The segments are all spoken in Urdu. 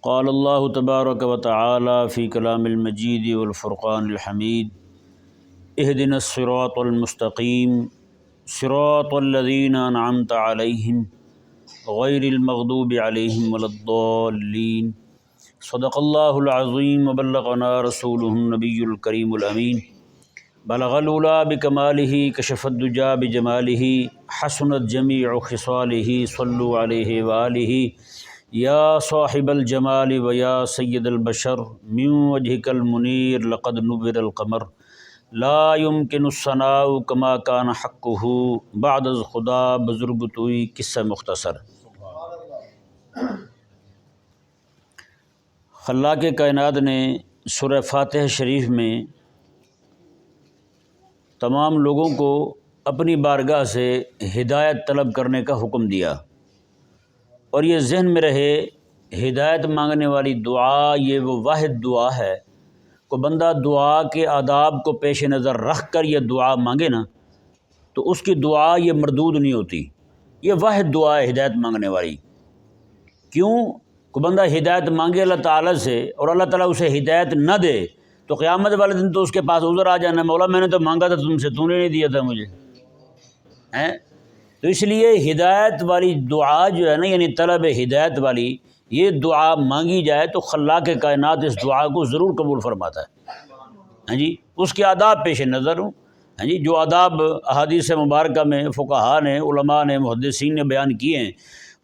قال اللہ تبارک و تعالی فی کلام المجید والفرقان الحمید اہدنا الصراط المستقیم صراط الذین انعمت علیہم غیر المغضوب علیہم ولا الضالین صدق اللہ العظیم وبلغنا رسولہ النبی الکریم الامین بلغ العلا بکمالہ کشف الدجا بجمالہ حسنت جمیع خصالہ صلوا علیہ وآلہ یا صاحب الجمال و یا سید البشر من وجهک المنیر لقد نور القمر لا يمکن الثناء کما کان حقہ بعد از خدا بزرگ توئی قصہ مختصر۔ خلاق کائنات نے سورہ فاتحہ شریف میں تمام لوگوں کو اپنی بارگاہ سے ہدایت طلب کرنے کا حکم دیا، اور یہ ذہن میں رہے ہدایت مانگنے والی دعا یہ وہ واحد دعا ہے کہ بندہ دعا کے آداب کو پیش نظر رکھ کر یہ دعا مانگے نا تو اس کی دعا یہ مردود نہیں ہوتی۔ یہ واحد دعا ہے ہدایت مانگنے والی۔ کیوں کہ بندہ ہدایت مانگے اللہ تعالیٰ سے اور اللہ تعالیٰ اسے ہدایت نہ دے تو قیامت والے دن تو اس کے پاس عذر آ جانا، مولا میں نے تو مانگا تھا تم سے، تو نے نہیں دیا تھا مجھے ہیں۔ تو اس لیے ہدایت والی دعا جو ہے نا، یعنی طلب ہدایت والی یہ دعا مانگی جائے تو خلاق کائنات اس دعا کو ضرور قبول فرماتا ہے۔ ہاں جی، اس کے آداب پیش نظر ہوں، ہاں جی، جو آداب احادیث مبارکہ میں فقہاء نے، علماء نے، محدثین نے بیان کیے ہیں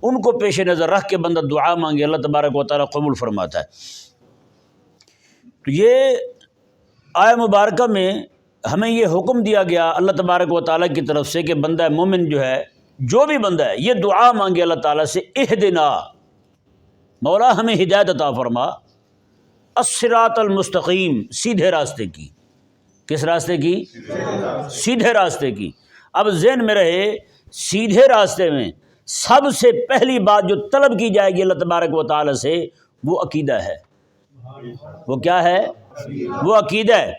ان کو پیش نظر رکھ کے بندہ دعا مانگے، اللہ تبارک و تعالیٰ قبول فرماتا ہے۔ تو یہ آیہ مبارکہ میں ہمیں یہ حکم دیا گیا اللہ تبارک و تعالیٰ کی طرف سے کہ بندہ مومن جو ہے، جو بھی بندہ ہے، یہ دعا مانگے اللہ تعالیٰ سے، اہدنا، مولا ہمیں ہدایت عطا فرما، الصراط المستقیم، سیدھے راستے کی۔ کس راستے کی؟ سیدھے راستے کی۔ اب ذہن میں رہے سیدھے راستے میں سب سے پہلی بات جو طلب کی جائے گی اللہ تبارک و تعالیٰ سے وہ عقیدہ ہے۔ وہ کیا ہے؟ وہ عقیدہ ہے۔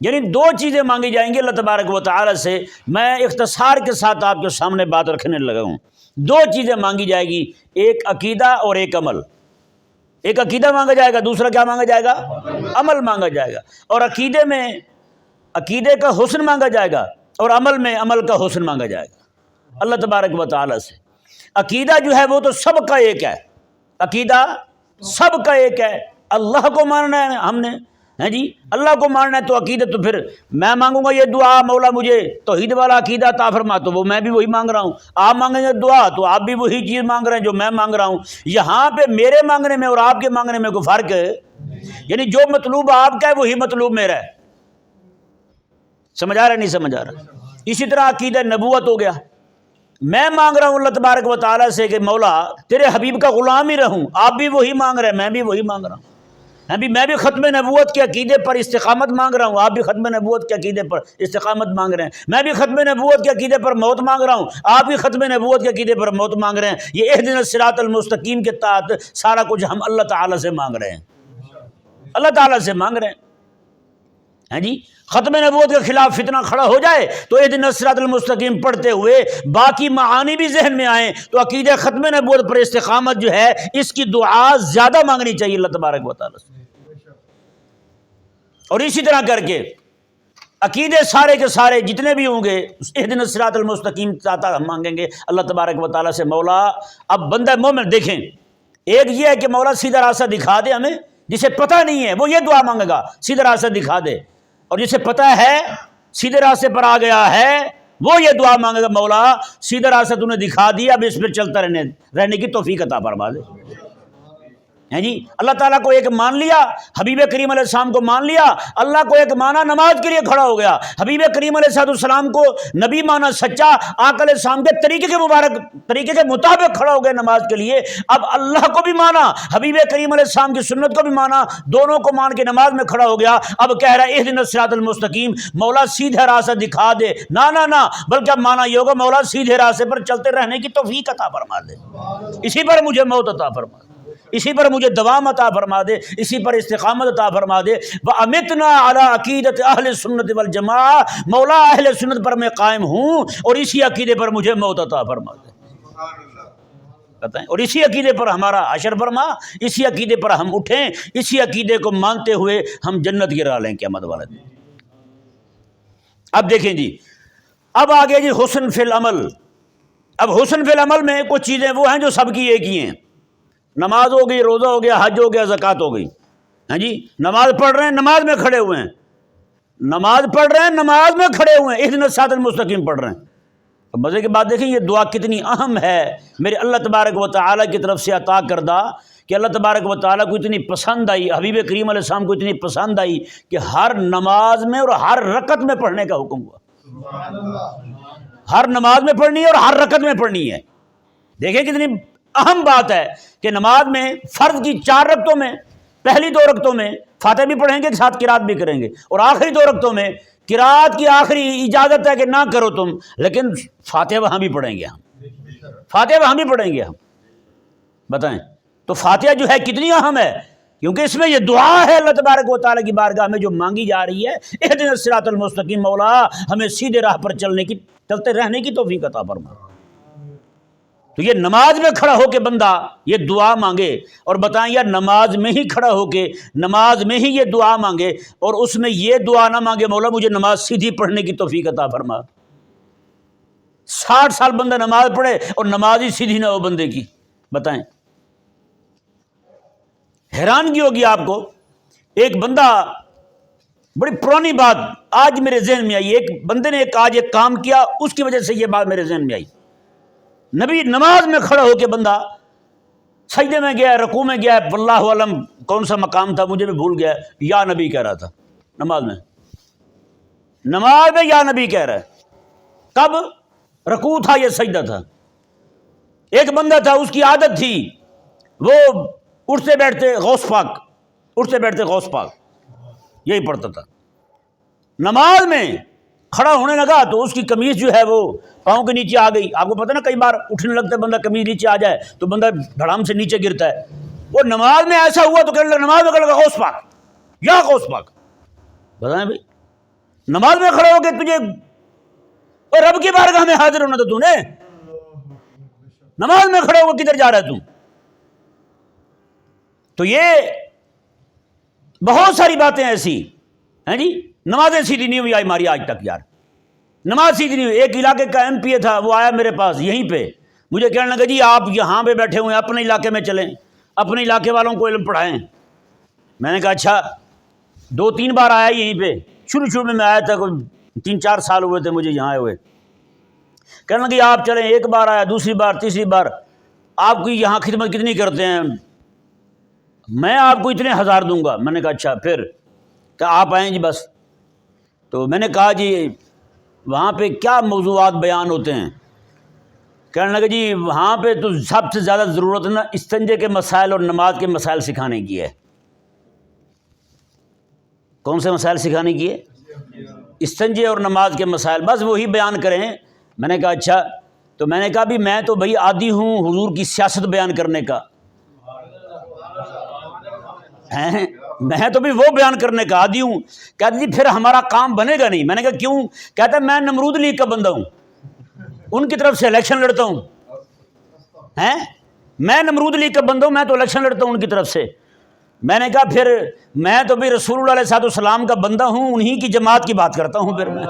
یعنی دو چیزیں مانگی جائیں گی اللہ تبارک و تعالیٰ سے۔ میں اختصار کے ساتھ آپ کے سامنے بات رکھنے لگا ہوں۔ دو چیزیں مانگی جائے گی، ایک عقیدہ اور ایک عمل۔ ایک عقیدہ مانگا جائے گا، دوسرا کیا مانگا جائے گا؟ عمل مانگا جائے گا۔ اور عقیدے میں عقیدے کا حسن مانگا جائے گا اور عمل میں عمل کا حسن مانگا جائے گا اللہ تبارک و تعالیٰ سے۔ عقیدہ جو ہے وہ تو سب کا ایک ہے، عقیدہ سب کا ایک ہے۔ اللہ کو ماننا ہے ہم نے، ہیں جی، اللہ کو ماننا ہے تو عقیدہ، تو پھر میں مانگوں گا یہ دعا مولا مجھے توحید والا عقیدہ عطا فرما، تو وہ میں بھی وہی مانگ رہا ہوں۔ آپ مانگیں گے دعا تو آپ بھی وہی چیز مانگ رہے ہیں جو میں مانگ رہا ہوں۔ یہاں پہ میرے مانگنے میں اور آپ کے مانگنے میں کوئی فرق ہے؟ یعنی جو مطلوب آپ کا ہے وہی مطلوب میرا ہے۔ سمجھ آ رہا ہے نہیں سمجھ آ رہا؟ اسی طرح عقیدہ نبوت ہو گیا۔ میں مانگ رہا ہوں اللہ تبارک و تعالیٰ سے کہ مولا تیرے حبیب کا غلام ہی رہوں، آپ بھی وہی مانگ رہے ہیں، میں بھی وہی مانگ رہا ہوں۔ میں بھی ختم نبوت کے عقیدے پر استقامت مانگ رہا ہوں، آپ بھی ختم نبوت کے عقیدے پر استقامت مانگ رہے ہیں۔ میں بھی ختم نبوت کے عقیدے پر موت مانگ رہا ہوں، آپ بھی ختم نبوت کے عقیدے پر موت مانگ رہے ہیں۔ یہ اہدنا الصراط المستقیم کے تحت سارا کچھ ہم اللہ تعالیٰ سے مانگ رہے ہیں، اللہ تعالیٰ سے مانگ رہے ہیں۔ ہاں جی، ختم نبوت کے خلاف فتنہ کھڑا ہو جائے تو اہدنا الصراط المستقیم پڑھتے ہوئے باقی معانی بھی ذہن میں آئیں تو عقیدہ ختم نبوت پر استقامت جو ہے اس کی دعا زیادہ مانگنی چاہیے اللہ تبارک و تعالیٰ سے۔ اور اسی طرح کر کے عقیدے سارے کے سارے جتنے بھی ہوں گے اہدنا الصراط المستقیم چاہتا ہم مانگیں گے اللہ تبارک و تعالیٰ سے۔ مولا، اب بندہ مومن دیکھیں، ایک یہ ہے کہ مولا سیدھا راستہ دکھا دے ہمیں، جسے پتہ نہیں ہے وہ یہ دعا مانگے گا سیدھا راستہ دکھا دے، اور جسے پتہ ہے سیدھے راستے پر آ گیا ہے وہ یہ دعا مانگے گا مولا سیدھا راستہ تو نے دکھا دیا، اب اس پہ چلتا رہنے کی توفیق عطا فرما دے۔ ہیں جی، اللہ تعالیٰ کو ایک مان لیا، حبیب کریم علیہ السلام کو مان لیا، اللہ کو ایک مانا، نماز کے لیے کھڑا ہو گیا، حبیب کریم علیہ السلام کو نبی مانا، سچا، آقا علیہ السلام کے طریقے کے مبارک طریقے کے مطابق کھڑا ہو گیا نماز کے لیے۔ اب اللہ کو بھی مانا، حبیب کریم علیہ السلام کی سنت کو بھی مانا، دونوں کو مان کے نماز میں کھڑا ہو گیا۔ اب کہہ رہا ہے اہدنا الصراط المستقیم، مولا سیدھا راستہ دکھا دے، نہ بلکہ اب مانا یہ ہوگا مولا سیدھے راستے پر چلتے رہنے کی توفیق عطا فرما دے، اسی پر مجھے موت عطا فرما دے، اسی پر مجھے دوام عطا فرما دے، اسی پر استقامت عطا فرما دے۔ وَأَمِتْنَا عَلَىٰ عَقِيدَةِ أَهْلِ السُّنَّةِ وَالْجَمَاعَةِ، مولا اہل سنت پر میں قائم ہوں اور اسی عقیدے پر مجھے موت عطا فرما دے۔ بتائیں، اور اسی عقیدے پر ہمارا حشر فرما، اسی عقیدے پر ہم اٹھیں، اسی عقیدے کو مانتے ہوئے ہم جنت کی راہ لیں قیامت والے دن۔ اب دیکھیں جی، اب آگے جی حسن فی العمل۔ اب حسن فی العمل میں کچھ چیزیں وہ ہیں جو سب کی ایک ہی ہیں، نماز ہو گئی، روزہ ہو گیا، حج ہو گیا، زکوٰۃ ہو گئی، ہاں جی، نماز پڑھ رہے ہیں، نماز میں کھڑے ہوئے ہیں، نماز پڑھ رہے ہیں، نماز میں کھڑے ہوئے ہیں، اہدنا الصراط المستقیم پڑھ رہے ہیں۔ تو مزے کی بات دیکھیں یہ دعا کتنی اہم ہے میرے اللہ تبارک و تعالیٰ کی طرف سے عطا کردہ، کہ اللہ تبارک و تعالیٰ کو اتنی پسند آئی، حبیب کریم علیہ السلام کو اتنی پسند آئی کہ ہر نماز میں اور ہر رکعت میں پڑھنے کا حکم ہوا۔ ہر نماز میں پڑھنی ہے اور ہر رکعت میں پڑھنی ہے۔ دیکھیں کتنی اہم بات ہے کہ نماز میں فرض کی 4 رکعتوں میں پہلی 2 رکعتوں میں فاتحہ بھی پڑھیں گے، ساتھ قرات بھی کریں گے، اور آخری 2 رکعتوں میں قرات کی آخری اجازت ہے کہ نہ کرو تم، لیکن فاتحہ وہاں بھی پڑھیں گے، ہم فاتحہ وہاں بھی پڑھیں گے ہم۔ بتائیں تو فاتحہ جو ہے کتنی اہم ہے، کیونکہ اس میں یہ دعا ہے اللہ تبارک و تعالیٰ کی بارگاہ میں جو مانگی جا رہی ہے، اہدنا الصراط المستقیم، مولا ہمیں سیدھے راہ پر چلتے رہنے کی توفیق عطا فرما۔ تو یہ نماز میں کھڑا ہو کے بندہ یہ دعا مانگے، اور بتائیں یار نماز میں ہی کھڑا ہو کے نماز میں ہی یہ دعا مانگے، اور اس میں یہ دعا نہ مانگے مولا مجھے نماز سیدھی پڑھنے کی توفیق عطا فرما۔ 60 سال بندہ نماز پڑھے اور نماز ہی سیدھی نہ ہو بندے کی، بتائیں، حیرانگی ہوگی آپ کو۔ ایک بندہ، بڑی پرانی بات آج میرے ذہن میں آئی، ایک بندے نے آج ایک کام کیا، اس کی وجہ سے یہ بات میرے ذہن میں آئی۔ نبی نماز میں کھڑا ہو کے بندہ سجدے میں گیا، رکوع میں گیا، واللہ علم کون سا مقام تھا مجھے بھی بھول گیا، یا نبی کہہ رہا تھا نماز میں یا نبی کہہ رہا ہے۔ کب؟ رکوع تھا یا سجدہ تھا؟ ایک بندہ تھا، اس کی عادت تھی وہ اٹھتے بیٹھتے غوث پاک یہی پڑھتا تھا۔ نماز میں کھڑا ہونے لگا تو اس کی قمیض جو ہے وہ پاؤں کے نیچے آ گئی۔ آپ کو پتہ نا کئی بار اٹھنے لگتا ہے بندہ قمیض نیچے آ جائے تو بندہ دھڑام سے نیچے گرتا ہے، وہ نماز میں ایسا ہوا تو کہنے لگا، نماز میں کہنے لگا غوث پاک یا غوث پاک۔ بتائیں بھائی نماز میں کھڑا ہو کے تجھے اور رب کی بارگاہ میں حاضر ہونا، تو نے نماز میں کھڑے ہو کے کدھر جا رہا ہے تم؟ تو یہ بہت ساری باتیں ایسی ہیں جی، نمازیں سیدھی نہیں ہوئی ہماری آج تک یار، نماز سیدھی نہیں ہوئی۔ ایک علاقے کا MP تھا، وہ آیا میرے پاس یہیں پہ، مجھے کہنے لگا جی آپ یہاں پہ بیٹھے ہوئے ہیں، اپنے علاقے میں چلیں، اپنے علاقے والوں کو علم پڑھائیں۔ میں نے کہا اچھا، 2-3 بار آیا یہیں پہ، شروع میں آیا تھا، کوئی 3-4 سال ہوئے تھے مجھے یہاں آئے ہوئے۔ کہنے لگا آپ چلیں، 1 بار آیا، 2ری بار، 3ری بار، آپ کی یہاں خدمت کتنی کرتے ہیں؟ میں آپ کو اتنے 1000 دوں گا۔ میں نے کہا اچھا، پھر کہ آپ آئیں جی بس۔ تو میں نے کہا جی وہاں پہ کیا موضوعات بیان ہوتے ہیں؟ کہنے لگا جی وہاں پہ تو سب سے زیادہ ضرورت نا استنجے کے مسائل اور نماز کے مسائل سکھانے کی ہے۔ کون سے مسائل سکھانے کی ہے؟ استنجے اور نماز کے مسائل، بس وہی بیان کریں۔ میں نے کہا اچھا، تو میں نے کہا بھی میں تو بھائی عادی ہوں حضور کی سیاست بیان کرنے کا، میں تو بھی وہ بیان کرنے کا عادی ہوں۔ کہتے جی پھر ہمارا کام بنے گا نہیں۔ میں نے کہا کیوں؟ کہتا میں نمرود لیگ کا بندہ ہوں، ان کی طرف سے الیکشن لڑتا ہوں، میں نمرود لیگ کا بندہ ہوں، میں تو الیکشن لڑتا ہوں ان کی طرف سے۔ میں نے کہا پھر میں تو بھی رسول اللہ علیہ السلام کا بندہ ہوں، انہی کی جماعت کی بات کرتا ہوں، پھر میں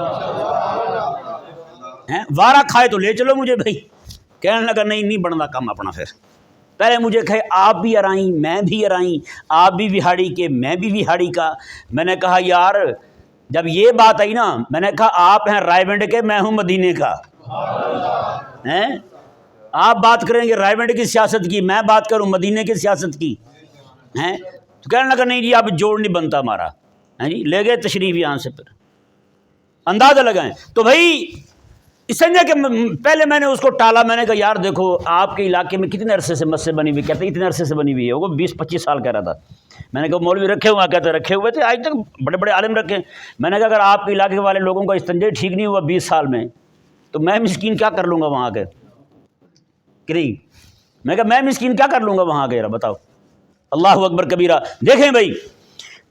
وارہ کھائے تو لے چلو مجھے بھائی۔ کہنے لگا نہیں بڑھنا کام اپنا، پھر پہلے مجھے کہے آپ بھی ارائیں میں بھی ارائیں، آپ بھی وہاڑی کے میں بھی وہاڑی کا۔ میں نے کہا یار جب یہ بات آئی نا، میں نے کہا آپ ہیں رائے بنڈ کے، میں ہوں مدینے کا، آپ بات کریں گے رائے بنڈ کی سیاست کی، میں بات کروں مدینے کی سیاست کی، تو کہنے لگا نہیں جی اب جوڑ نہیں بنتا ہمارا، جی لے گئے تشریف یہاں سے۔ پھر اندازہ لگائیں تو بھائی استنجا کے پہلے میں نے اس کو ٹالا۔ میں نے کہا یار دیکھو آپ کے علاقے میں کتنے عرصے سے مسجد بنی ہوئی؟ کہتے اتنے عرصے سے بنی ہوئی ہے، وہ 20-25 سال کہہ رہا تھا۔ میں نے کہا مولوی رکھے ہوئے؟ کہتے رکھے ہوئے تھے، آج تک بڑے بڑے عالم رکھے۔ میں نے کہا اگر آپ کے علاقے والے لوگوں کا استنجا ٹھیک نہیں ہوا 20 سال میں، تو میں مسکین کیا کر لوں گا وہاں کے؟ کہ نہیں، میں کہا میں مسکین کیا کر لوں گا وہاں کے، بتاؤ۔ اللہ اکبر کبیرہ۔ دیکھیں بھائی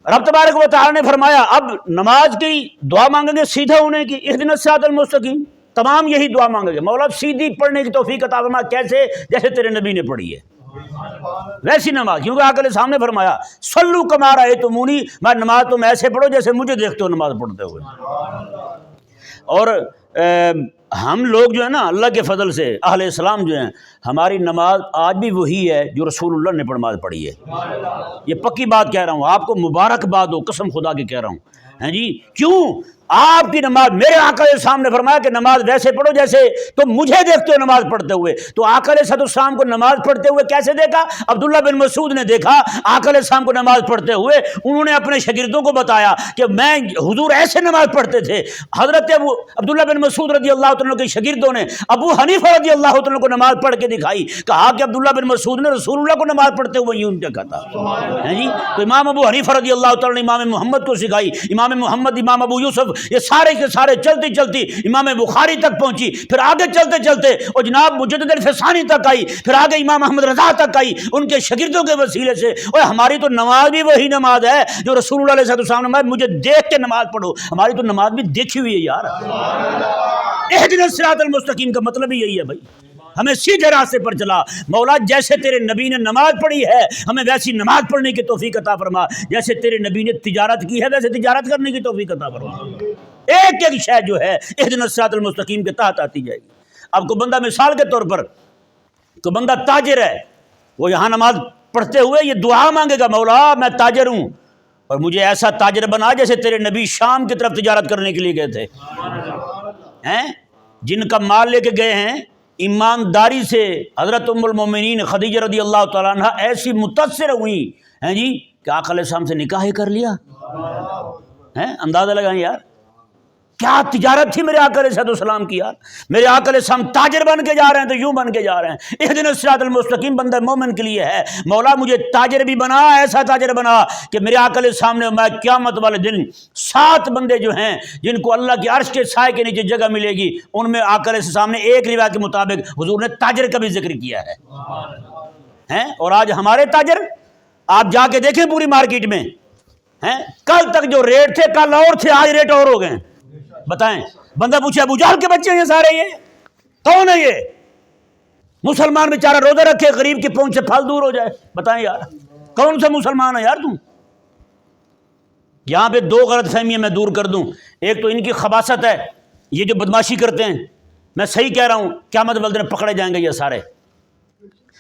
رب تبارک و تعالیٰ نے فرمایا اب نماز کی دعا مانگیں گے سیدھا ہونے کی، اہدنا الصراط المستقیم، تمام یہی دعا مانگے گا، مولا سیدھی پڑھنے کی توفیق عطا فرما، کیسے؟ جیسے تیرے نبی نے پڑھی ہے ویسی نماز، کیونکہ آقا علیہ السلام نے فرمایا صلو کما رأیتمونی، میں نماز تم ایسے پڑھو جیسے مجھے دیکھتے ہو نماز پڑھتے ہوئے۔ اور ہم لوگ جو ہے نا اللہ کے فضل سے اہل اسلام جو ہیں، ہماری نماز آج بھی وہی ہے جو رسول اللہ نے نماز پڑھی ہے۔ یہ پکی بات کہہ رہا ہوں آپ کو، مبارکباد ہو، قسم خدا کی کہہ رہا ہوں، ہیں جی۔ کیوں؟ آپ کی نماز، میرے آقا علیہ السلام نے فرمایا کہ نماز ویسے پڑھو جیسے تم مجھے دیکھتے ہو نماز پڑھتے ہوئے۔ تو آقا علیہ السلام کو نماز پڑھتے ہوئے کیسے دیکھا؟ عبداللہ بن مسعود نے دیکھا آقا علیہ السلام کو نماز پڑھتے ہوئے، انہوں نے اپنے شاگردوں کو بتایا کہ میں حضور ایسے نماز پڑھتے تھے۔ حضرت عبداللہ بن مسعود رضی اللہ عنہ کے شاگردوں نے ابو حنیفہ رضی اللہ عنہ کو نماز پڑھ کے دکھائی، کہا کہ عبداللہ بن مسعود نے رسول اللہ کو نماز پڑھتے ہوئے یوں دیکھا تھا، ہیں جی۔ تو امام ابو حنیفہ رضی اللہ عنہ نے امام محمد کو سکھائی، امام محمد، امام ابو یوسف، یہ سارے کے سارے چلتی چلتی امام بخاری تک پہنچی، پھر آگے چلتے چلتے اور جناب مجدد الفسانی تک آئی، پھر آگے امام احمد رضا تک آئی ان کے شاگردوں کے وسیلے سے۔ اور ہماری تو نماز بھی وہی نماز ہے جو رسول اللہ علیہ السلام نے مجھے دیکھ کے نماز پڑھو، ہماری تو نماز بھی دیکھی ہوئی ہے یار۔ اہدنا الصراط المستقیم کا مطلب ہی یہی ہے بھائی، ہمیں سیدھے راستے پر چلا۔ مولا جیسے تیرے نبی نے نماز پڑھی ہے ہمیں ویسی نماز پڑھنے کی توفیق عطا فرما، جیسے تیرے نبی نے تجارت کی ہے ویسے تجارت کرنے کی توفیق عطا فرما۔ ایک ایک شے جو ہے اہدنا الصراط المستقیم کے تحت آتی جائے گی۔ اب کو بندہ مثال کے طور پر کو بندہ تاجر ہے، وہ یہاں نماز پڑھتے ہوئے یہ دعا مانگے گا، مولا میں تاجر ہوں اور مجھے ایسا تاجر بنا جیسے تیرے نبی شام کی طرف تجارت کرنے کے لیے گئے تھے، ہیں جن کا مال لے کے گئے ہیں ایمانداری سے۔ حضرت ام المومنین خدیجہ رضی اللہ تعالیٰ عنہ ایسی متاثر ہوئی ہیں جی کہ آقا علیہ السلام سے نکاح ہی کر لیا، ہیں اندازہ لگائیں یار کیا تجارت تھی میرے آقا علیہ السلام کی یار۔ میرے آقا علیہ السلام تاجر بن کے جا رہے ہیں تو یوں بن کے جا رہے ہیں۔ اہدنا الصراط المستقیم بندہ مومن کے لیے ہے، مولا مجھے تاجر بھی بنا، ایسا تاجر بنا کہ میرے آقا علیہ السلام نے میں قیامت والے دن 7 بندے جو ہیں جن کو اللہ کے عرش کے سائے کے نیچے جگہ ملے گی، ان میں آقا علیہ السلام نے ایک روایت کے مطابق حضور نے تاجر کا بھی ذکر کیا ہے۔ اور آج ہمارے تاجر آپ جا کے دیکھیں پوری مارکیٹ میں، ہیں کل تک جو ریٹ تھے کل اور تھے، آج ریٹ اور ہو گئے۔ بتائیں، بندہ پوچھے ابو جہل کے بچے ہیں سارے، یہ کون ہے؟ یہ مسلمان بیچارہ روزہ رکھے غریب کی پہنچ سے پھل دور ہو جائے، بتائیں یار کون سا مسلمان ہے یار تم؟ یہاں پہ 2 غلط فہمیاں میں دور کر دوں۔ ایک تو ان کی خباثت ہے، یہ جو بدماشی کرتے ہیں، میں صحیح کہہ رہا ہوں قیامت والے دن پکڑے جائیں گے یہ سارے۔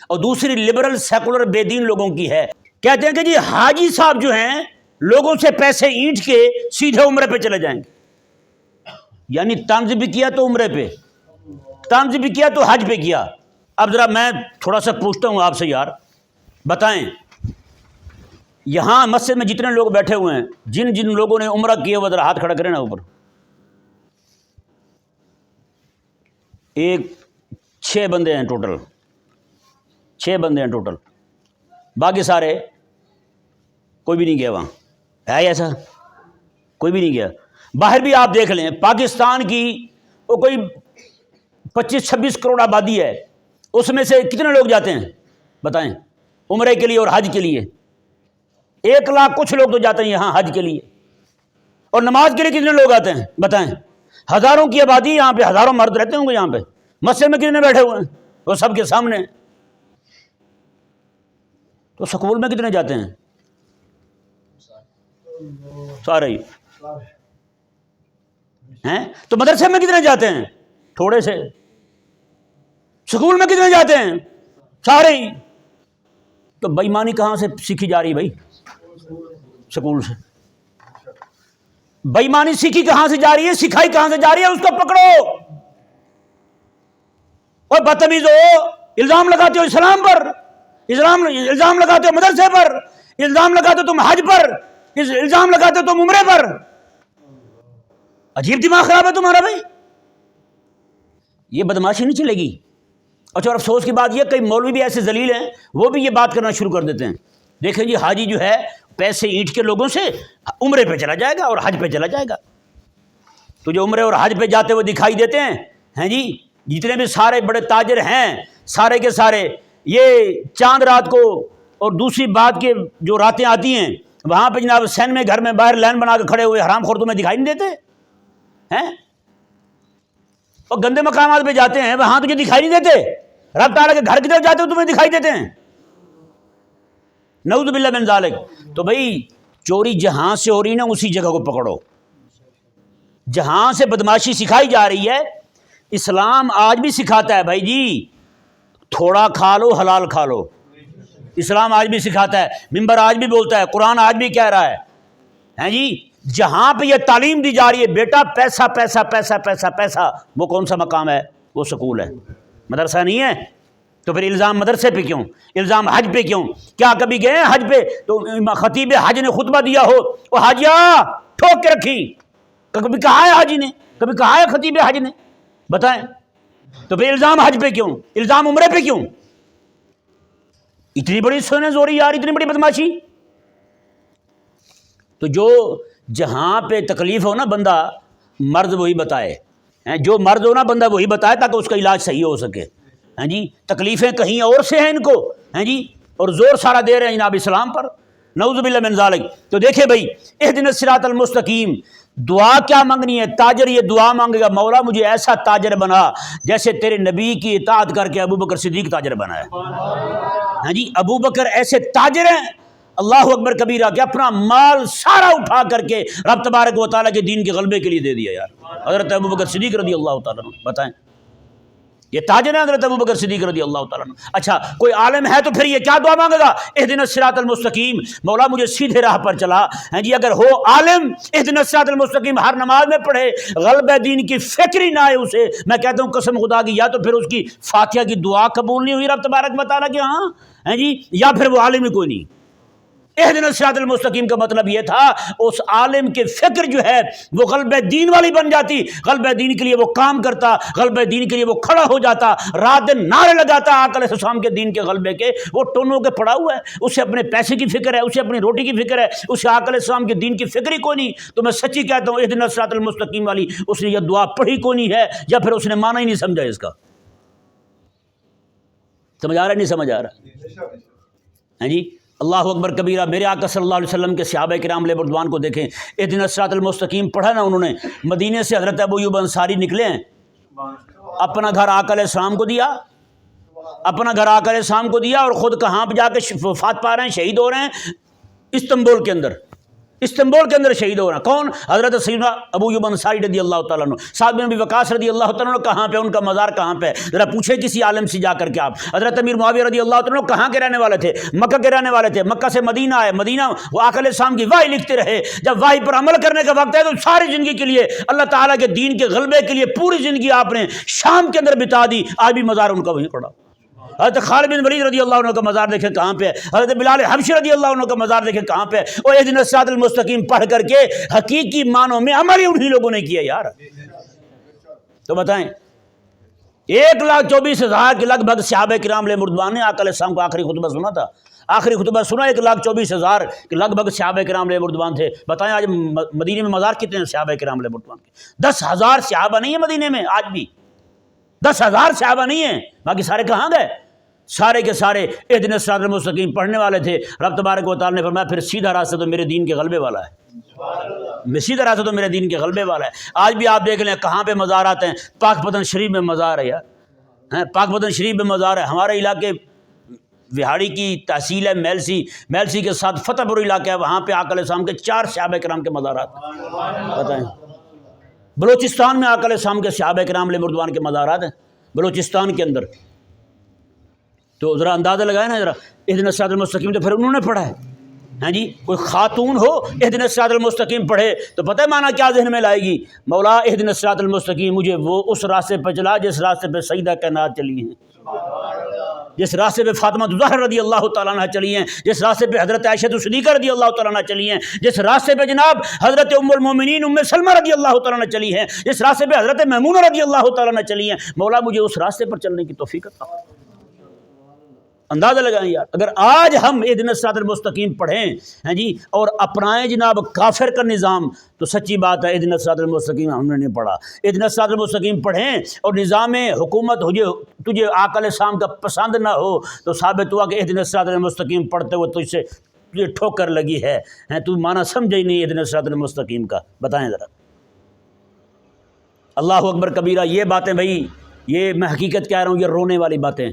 اور دوسری لبرل سیکولر بے دین لوگوں کی ہے، کہتے ہیں کہ جی حاجی صاحب جو ہیں لوگوں سے پیسے اینٹ کے سیدھے عمرے پہ چلے جائیں گے، یعنی طنز بھی کیا تو عمرے پہ، طنز بھی کیا تو حج پہ کیا۔ اب ذرا میں تھوڑا سا پوچھتا ہوں آپ سے یار، بتائیں یہاں مسجد میں جتنے لوگ بیٹھے ہوئے ہیں، جن جن لوگوں نے عمرہ کیے وہ ذرا ہاتھ کھڑا کریں نا اوپر۔ 6 بندے ہیں ٹوٹل، 6 بندے ہیں ٹوٹل، باقی سارے کوئی بھی نہیں گیا وہاں، ہے ایسا؟ کوئی بھی نہیں گیا۔ باہر بھی آپ دیکھ لیں، پاکستان کی وہ کوئی 25-26 کروڑ آبادی ہے، اس میں سے کتنے لوگ جاتے ہیں بتائیں عمرے کے لیے اور حج کے لیے؟ 1 لاکھ کچھ لوگ تو جاتے ہیں یہاں حج کے لیے، اور نماز کے لیے کتنے لوگ آتے ہیں بتائیں؟ ہزاروں کی آبادی، یہاں پہ ہزاروں مرد رہتے ہوں گے، یہاں پہ مسجد میں کتنے بیٹھے ہوئے ہیں وہ سب کے سامنے۔ تو سکول میں کتنے جاتے ہیں؟ سارے ہی ہیں۔ تو مدرسے میں کتنے جاتے ہیں؟ تھوڑے سے۔ سکول میں کتنے جاتے ہیں؟ سارے ہی۔ تو بے ایمانی کہاں سے سیکھی جا رہی بھائی؟ سکول سے۔ بے ایمانی سیکھی کہاں سے جا رہی ہے؟ سکھائی کہاں سے جا رہی ہے؟ اس کو پکڑو۔ اور بدتمیز ہو، الزام لگاتے ہو اسلام پر، الزام لگاتے ہو مدرسے پر، الزام لگاتے ہو تم حج پر، الزام لگاتے ہو تم عمرے پر۔ عجیب دماغ خراب ہے تمہارا بھائی، یہ بدماشی نہیں چلے گی۔ اچھا، اور افسوس کی بات یہ کئی مولوی بھی ایسے ذلیل ہیں، وہ بھی یہ بات کرنا شروع کر دیتے ہیں، دیکھیں جی حاجی جو ہے پیسے اینٹ کے لوگوں سے عمرے پہ چلا جائے گا اور حج پہ چلا جائے گا۔ تو جو عمرے اور حج پہ جاتے ہوئے دکھائی دیتے ہیں جی، جتنے بھی سارے بڑے تاجر ہیں سارے کے سارے، یہ چاند رات کو اور دوسری بات کے جو راتیں آتی ہیں وہاں پہ جناب سین میں گھر میں باہر لائن بنا کے کھڑے ہوئے حرام خور تمہیں دکھائی نہیں دیتے ہیں؟ اور گندے مقامات پہ جاتے ہیں وہاں تجھے دکھائی نہیں دیتے، رب تعالیٰ کے گھر کی طرف جاتے ہو تمہیں دکھائی دیتے ہیں، نعوذ باللہ من ذالک۔ تو بھائی چوری جہاں سے ہو رہی نا اسی جگہ کو پکڑو، جہاں سے بدماشی سکھائی جا رہی ہے اسلام آج بھی سکھاتا ہے بھائی جی تھوڑا کھا لو حلال کھا لو، اسلام آج بھی سکھاتا ہے، منبر آج بھی بولتا ہے، قرآن آج بھی کہہ رہا ہے، ہیں جی جہاں پہ یہ تعلیم دی جا رہی ہے بیٹا پیسہ پیسہ پیسہ پیسہ پیسہ، وہ کون سا مقام ہے؟ وہ سکول ہے، مدرسہ نہیں ہے۔ تو پھر الزام مدرسے پہ کیوں؟ الزام حج پہ کیوں؟ کیا کبھی گئے ہیں حج پہ تو خطیب حج نے خطبہ دیا ہو وہ حاجیہ ٹھوک کے رکھی؟ کبھی کہا ہے حاجی نے؟ کبھی کہا ہے خطیب حج نے؟ بتائیں۔ تو پھر الزام حج پہ کیوں؟ الزام عمرے پہ کیوں؟ اتنی بڑی سونے زوری یار، اتنی بڑی بدماشی۔ تو جو جہاں پہ تکلیف ہو نا بندہ مرض وہی بتائے، جو مرض ہو نا بندہ وہی بتائے تاکہ اس کا علاج صحیح ہو سکے، ہیں جی تکلیفیں کہیں اور سے ہیں ان کو، ہیں جی اور زور سارا دے رہے ہیں جناب اسلام پر، نعوذ باللہ من ذالک۔ تو دیکھیں بھائی اہدنا الصراط المستقیم، دعا کیا مانگنی ہے؟ تاجر یہ دعا مانگے گا مولا مجھے ایسا تاجر بنا جیسے تیرے نبی کی اطاعت کر کے ابو بکر صدیق تاجر بنا ہے، ہاں جی ابو بکر ایسے تاجر ہیں اللہ اکبر کبیرہ کہ اپنا مال سارا اٹھا کر کے رب تبارک و تعالیٰ کے دین کے غلبے کے لیے دے دیا یار، حضرت ابو بکر صدیق رضی اللہ تعالیٰ عنہ۔ بتائیں یہ تاجر ہیں حضرت ابو بکر صدیق رضی اللہ تعالیٰ عنہ۔ اچھا کوئی عالم ہے تو پھر یہ کیا دعا مانگے گا؟ اہدنا الصراط المستقیم، مولا مجھے سیدھے راہ پر چلا، ہیں جی اگر ہو عالم اہدنا الصراط المستقیم ہر نماز میں پڑھے غلبہ دین کی فکر ہی نہ آئے اسے، میں کہتا ہوں قسم خدا کی یا تو پھر اس کی فاتحہ کی دعا قبول نہیں ہوئی رب تبارک و تعالیٰ کے ہاں، ہیں جی یا پھر وہ عالم ہی کوئی نہیں۔ اہدنا الصراط المستقیم کا مطلب یہ تھا اس عالم کے فکر جو ہے وہ غلبہ دین والی بن جاتی، غلبہ دین کے لیے وہ کام کرتا، غلبہ دین کے لیے وہ کھڑا ہو جاتا، رات دن نعرے لگاتا آقا علیہ السلام کے دین کے غلبے کے، وہ ٹونوں کے پڑا ہوا ہے، اسے اپنے پیسے کی فکر ہے، اسے اپنی روٹی کی فکر ہے، اسے آقا علیہ السلام کے دین کی فکر ہی کوئی نہیں۔ تو میں سچی کہتا ہوں اہدنا الصراط المستقیم والی اس نے یہ دعا پڑھی کوئی نہیں ہے، یا پھر اس نے معنی ہی نہیں سمجھا اس کا۔ سمجھ آ رہا ہے نہیں سمجھ آ رہا؟ ہیں جی اللہ اکبر کبیرہ۔ میرے آقا صلی اللہ علیہ وسلم کے صحابہ کرام علیہ رضوان کو دیکھیں، اہدنا الصراط المستقیم پڑھا نا انہوں نے، مدینے سے حضرت ابو ایوب انصاری نکلے ہیں، اپنا گھر آقا علیہ السلام کو دیا، اپنا گھر آقا علیہ السلام کو دیا، اور خود کہاں پہ جا کے وفات پا رہے ہیں، شہید ہو رہے ہیں استنبول کے اندر، استنبول کے اندر شہید ہو رہا ہے۔ کون؟ حضرت سیدنا ابو ایوب انصاری رضی اللہ تعالیٰ عنہ۔ سعد بن ابی وقاص رضی اللہ تعالیٰ عنہ کہاں پہ، ان کا مزار کہاں پہ؟ ذرا پوچھے کسی عالم سے جا کر کے آپ۔ حضرت امیر معاویہ رضی اللہ تعالیٰ عنہ کہاں کے رہنے والے تھے؟ مکہ کے رہنے والے تھے، مکہ سے مدینہ آئے، مدینہ وہ آقا علیہ السلام کی وحی لکھتے رہے، جب وحی پر عمل کرنے کا وقت ہے تو ساری زندگی کے لیے اللہ تعالیٰ کے دین کے غلبے کے لیے پوری زندگی آپ نے شام کے اندر بتا دی، آج بھی مزار ان کا وہیں پڑا۔ حضرت خالد بن ولید رضی اللہ عنہ کا مزار دیکھیں کہاں پہ ہے، حضرت بلال حبشی رضی اللہ عنہ کا مزار دیکھیں کہاں پہ ہے۔ اور اہدنا الصراط المستقیم پڑھ کر کے حقیقی معنوں میں عمل ہی انہی لوگوں نے کیا یار۔ تو بتائیں 1,24,000 کے لگ بھگ صحابہ کرام علیہ رضوان نے آقا علیہ السلام کو آخری خطبہ سنا تھا، آخری خطبہ سنا 1,24,000 کے لگ بھگ صحابہ کرام علیہ رضوان تھے۔ بتائیں آج مدینے میں مزار کتنے ہیں صحابہ کرام علیہ رضوان کے؟ 10,000 صحابہ نہیں ہیں مدینے میں آج بھی، 10,000 صحابہ نہیں ہیں، باقی سارے کہاں گئے؟ سارے کے سارے اہدنا الصراط المستقیم پڑھنے والے تھے۔ رب تبارک و تعالیٰ نے فرمایا پھر سیدھا راستہ تو میرے دین کے غلبے والا ہے، سیدھا راستہ تو میرے دین کے غلبے والا ہے۔ آج بھی آپ دیکھ لیں کہاں پہ مزار آتے ہیں، پاک پتن شریف میں مزار ہے یار، پاک پتن شریف میں مزار ہے۔ ہمارے علاقے وہاڑی کی تحصیل ہے میلسی کے ساتھ فتح پور علاقہ ہے، وہاں پہ آقا علیہ السلام کے 4 صحابہ کرام کے مزارات بتائیں۔ بلوچستان میں آقا علیہ السلام کے صحابہ کرام علیہ رضوان کے مزارات ہیں بلوچستان کے اندر۔ تو ذرا اندازہ لگائے نا ذرا، اہدنا الصراط المستقیم تو پھر انہوں نے پڑھا ہے، ہاں جی کوئی خاتون ہو اہدنا الصراط المستقیم پڑھے تو پتہ ہے معنی کیا ذہن میں لائے گی؟ مولا اہدنا الصراط المستقیم مجھے وہ اس راستے پہ چلا جس راستے پہ سیدہ کائنات چلی ہیں، جس راستے پہ فاطمہ الزہرا رضی اللہ تعالیٰ عنہ چلی ہیں، جس راستے پہ حضرت عائشہ صدیقہ رضی اللہ تعالیٰ عنہ چلی ہیں، جس راستے پہ جناب حضرت ام المومنین ام سلمہ رضی اللہ تعالیٰ عنہ چلی ہیں، جس راستے پہ حضرت میمونہ رضی اللہ تعالیٰ عنہ چلی ہیں، مولا مجھے اس راستے پر چلنے کی توفیق عطا فرما۔ اندازہ لگائیں یار، اگر آج ہم اہدنا الصراط المستقیم پڑھیں ہیں جی اور اپنائیں جناب کافر کا نظام، تو سچی بات ہے اہدنا الصراط المستقیم ہم نے نہیں پڑھا۔ اہدنا الصراط المستقیم پڑھیں اور نظام حکومت تجھے آقا علیہ السلام کا پسند نہ ہو تو ثابت ہوا کہ اہدنا الصراط المستقیم پڑھتے ہوئے تجھ سے تجھے ٹھوکر لگی ہے، تو معنی سمجھے ہی نہیں اہدنا الصراط المستقیم کا۔ بتائیں ذرا اللہ اکبر کبیرہ. یہ باتیں بھائی، یہ میں حقیقت کہہ رہا ہوں، یہ رونے والی باتیں.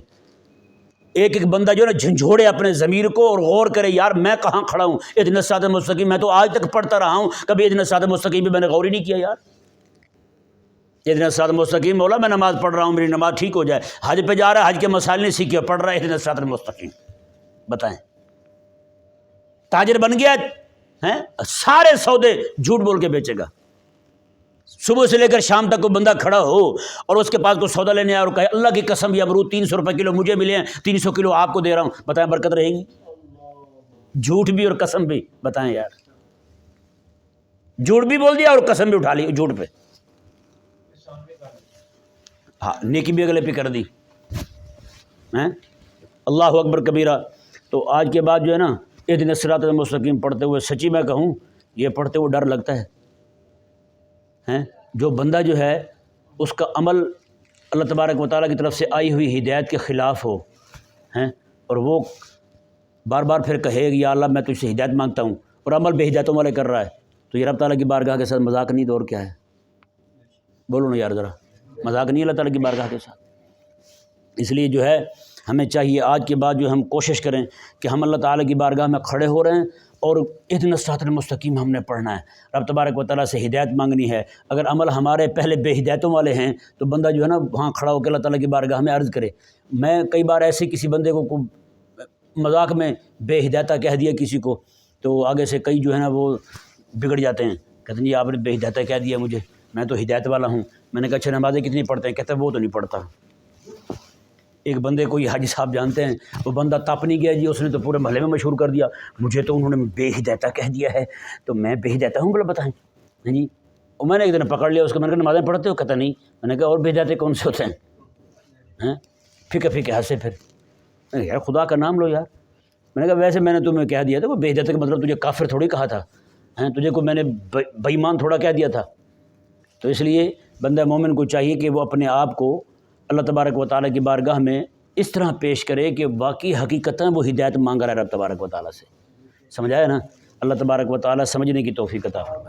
ایک ایک بندہ جو ہے نا جھنجھوڑے اپنے ضمیر کو اور غور کرے، یار میں کہاں کھڑا ہوں. اہدنا الصراط المستقیم میں تو آج تک پڑھتا رہا ہوں، کبھی اہدنا الصراط المستقیم بھی میں نے غور ہی نہیں کیا. یار اہدنا الصراط المستقیم، مولا میں نماز پڑھ رہا ہوں، میری نماز ٹھیک ہو جائے. حج پہ جا رہا ہے، حج کے مسائل نہیں سیکھے، پڑھ رہا ہے اہدنا الصراط المستقیم. بتائیں، تاجر بن گیا ہے، سارے سودے جھوٹ بول کے بیچے گا. صبح سے لے کر شام تک کوئی بندہ کھڑا ہو اور اس کے پاس کوئی سودا لینے آیا اور کہے اللہ کی قسم یہ امرود 300 روپے کلو مجھے ملے ہیں، 300 کلو آپ کو دے رہا ہوں. بتائیں برکت رہے گی؟ جھوٹ بھی اور قسم بھی. بتائیں یار، جھوٹ بھی بول دیا اور قسم بھی اٹھا لی جھوٹ پہ. ہاں، نیکی بھی اگلے پہ کر دی. اللہ اکبر کبیرہ. تو آج کے بعد جو ہے نا اہدنا الصراط المستقیم پڑھتے ہوئے سچی میں کہوں، یہ پڑھتے ہوئے ڈر لگتا ہے. جو بندہ جو ہے اس کا عمل اللہ تبارک و تعالیٰ کی طرف سے آئی ہوئی ہدایت کے خلاف ہو اور وہ بار بار پھر کہے یا اللہ میں تجھ سے ہدایت مانگتا ہوں، اور عمل بے ہدایتوں والے کر رہا ہے، تو یہ رب تعالیٰ کی بارگاہ کے ساتھ مذاق نہیں. دور کیا ہے؟ بولو نا یار ذرا، مذاق نہیں اللہ تعالیٰ کی بارگاہ کے ساتھ. اس لیے جو ہے ہمیں چاہیے آج کے بعد جو ہم کوشش کریں کہ ہم اللہ تعالیٰ کی بارگاہ میں کھڑے ہو رہے ہیں اور اہدنا الصراط المستقیم ہم نے پڑھنا ہے، رب تبارک و تعالیٰ سے ہدایت مانگنی ہے. اگر عمل ہمارے پہلے بے ہدایتوں والے ہیں تو بندہ جو ہے نا وہاں کھڑا ہو کے اللہ تعالیٰ کی بارگاہ میں عرض کرے. میں کئی بار ایسے کسی بندے کو مذاق میں بے ہدایتہ کہہ دیا کسی کو، تو آگے سے کئی جو ہے نا وہ بگڑ جاتے ہیں، کہتے ہیں جی آپ نے بے ہدایتہ کہہ دیا مجھے، میں تو ہدایت والا ہوں. میں نے کہا اچھا نمازیں کتنی پڑھتے ہیں؟ کہتے ہیں وہ تو نہیں پڑھتا. ایک بندے کو یہ حاجی صاحب جانتے ہیں، وہ بندہ تپ نہیں گیا جی، اس نے تو پورے محلے میں مشہور کر دیا مجھے تو انہوں نے بے ہدایتہ کہہ دیا ہے، تو میں بے ہدایتہ ہوں. بولا بتائیں جی. اور میں نے ایک دن پکڑ لیا اس کو، میں نے کہا نمازیں پڑھتے ہو؟ کہتا نہیں. میں نے کہا اور بے ہدایتہ کون سے ہوتے ہیں؟ پھکے پھکے ہنسے. پھر میں نے کہا یار خدا کا نام لو یار. میں نے کہا ویسے میں نے تمہیں کہہ دیا تھا وہ بے ہدایتہ کا مطلب تجھے کافر تھوڑی کہا تھا، تجھے کو میں نے بے ایمان تھوڑا کہہ دیا تھا. تو اس لیے بندہ مومن کو چاہیے کہ وہ اپنے آپ کو اللہ تبارک و تعالیٰ کی بارگاہ میں اس طرح پیش کرے کہ واقعی حقیقتاً وہ ہدایت مانگ رہا ہے رب تبارک و تعالیٰ سے. سمجھایا نا؟ اللہ تبارک و تعالیٰ سمجھنے کی توفیق عطا فرمائے.